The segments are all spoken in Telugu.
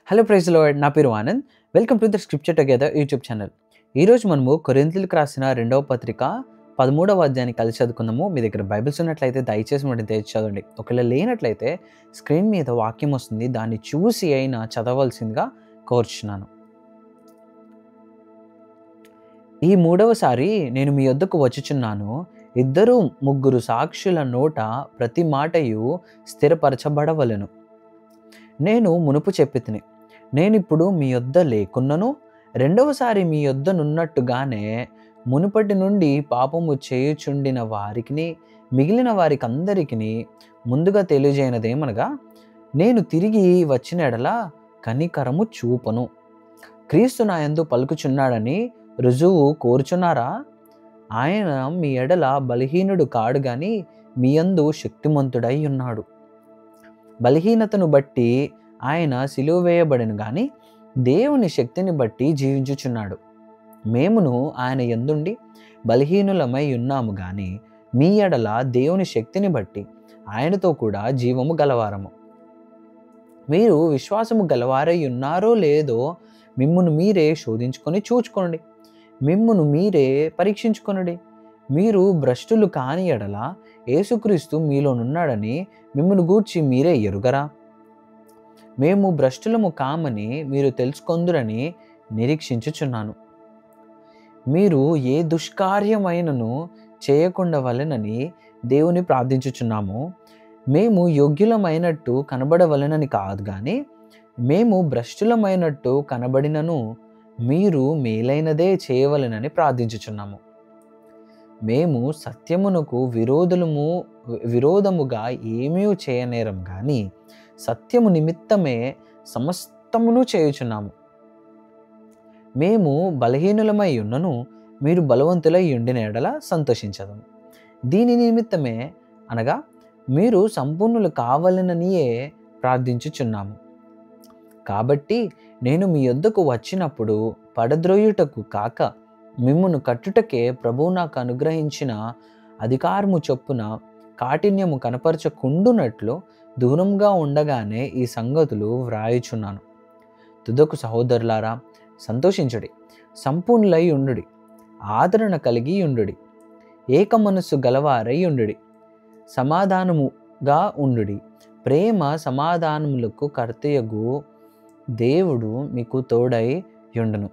హలో ప్రైజ్ లార్డ్, నా పేరు Anand. Welcome to the scripture together YouTube channel. ఈరోజు మనము కొరింథీయులకు రాసిన 2వ పత్రిక 13వ అధ్యాయాన్ని కలిసి చదువుకుందాము. మీ దగ్గర బైబిల్స్ ఉన్నట్లయితే దయచేసి వాటిని తెరిచి చదవండి. ఒకవేళ లేనట్లయితే స్క్రీన్ మీద వాక్యం వస్తుంది, దాన్ని చూసి అయినా చదవలసిందిగా కోరుచున్నాను. ఈ 3వసారి నేను మీ యొద్దకు వచ్చుచున్నాను. 2-3 సాక్షుల నోట ప్రతి మాటయు స్థిరపరచబడవలెను. నేను మునుపు చెప్పితిని, నేనిప్పుడు మీ యొద్ద లేకున్నను, రెండవసారి మీ యొద్దనున్నట్టుగానే మునుపటి నుండి పాపము చేయుచుండిన వారికిని మిగిలిన వారికందరికిని ముందుగా తెలియజేయనదేమనగా, నేను తిరిగి వచ్చిన ఎడల కనికరము చూపను. క్రీస్తు నా యందు పలుకుచున్నాడని రుజువు కోరుచున్నారా? ఆయన మీ ఎడల బలహీనుడు కాడు గాని మీ యందు శక్తిమంతుడై ఉన్నాడు. బలహీనతను బట్టి ఆయన సిలువ వేయబడెను గాని దేవుని శక్తిని బట్టి జీవించుచున్నాడు. మేమును ఆయన యందుండి బలహీనులమై ఉన్నాము గాని మీ ఎడల దేవుని శక్తిని బట్టి ఆయనతో కూడా జీవము గలవారము. మీరు విశ్వాసము గలవారై ఉన్నారో లేదో మిమ్మును మీరే శోధించుకొని చూచుకోండి, మిమ్మును మీరే పరీక్షించుకొనుడి. మీరు భ్రష్టులు కాని ఎడల యేసుక్రీస్తు మీలోనున్నాడని మిమ్మును గూర్చి మీరే ఎరుగరా? మేము భ్రష్టులము కామని మీరు తెలుసుకొందురని నిరీక్షించుచున్నాను. మీరు ఏ దుష్కార్యమైనను చేయకుండా వలెనని దేవుని ప్రార్థించుచున్నాము. మేము యోగ్యులమైనట్టు కనబడవలెనని కాదు గాని మేము భ్రష్టులమైనట్టు కనబడినను మీరు మేలైనదే చేయవలెనని ప్రార్థించుచున్నాము. మేము సత్యమునకు విరోధముగా ఏమీ చేయనేరం గాని సత్యము నిమిత్తమే సమస్తమును చేయుచున్నాము. మేము బలహీనులమై ఉన్నను మీరు బలవంతులై ఉండిన ఎడల సంతోషించదము. దీని నిమిత్తమే అనగా మీరు సంపూర్ణులు కావాలననియే ప్రార్థించుచున్నాము. కాబట్టి నేను మీ యొద్దకు వచ్చినప్పుడు పడద్రోయుటకు కాక మిమ్మును కట్టుటకే ప్రభువు నాకు అనుగ్రహించిన అధికారము చొప్పున కాఠిన్యము కనపరచకుండునట్లు దూరంగా ఉండగానే ఈ సంగతులు వ్రాయుచున్నాను. తుదకు సహోదరులారా, సంతోషించుడి, సంపూర్ణులై ఉండుడి, ఆదరణ కలిగి ఉండుడి, ఏక మనస్సు గలవారై ఉండుడి, సమాధానముగా ఉండుడి. ప్రేమ సమాధానములకు కర్తయగు దేవుడు మీకు తోడై యుండును.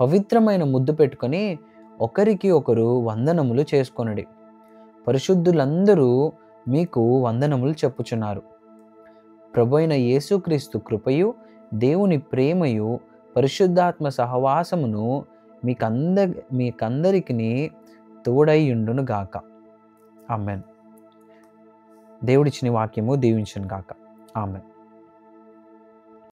పవిత్రమైన ముద్దు పెట్టుకొని ఒకరికి ఒకరు వందనములు చేసుకొనుడి. పరిశుద్ధులందరూ మీకు వందనములు చెప్పుచున్నారు. ప్రభువైన యేసుక్రీస్తు కృపయు దేవుని ప్రేమయు పరిశుద్ధాత్మ సహవాసమును మీకందరికీ తోడై యుండును గాక. ఆమెన్. దేవుడిచ్చిన వాక్యము దీవించును గాక. ఆమెన్.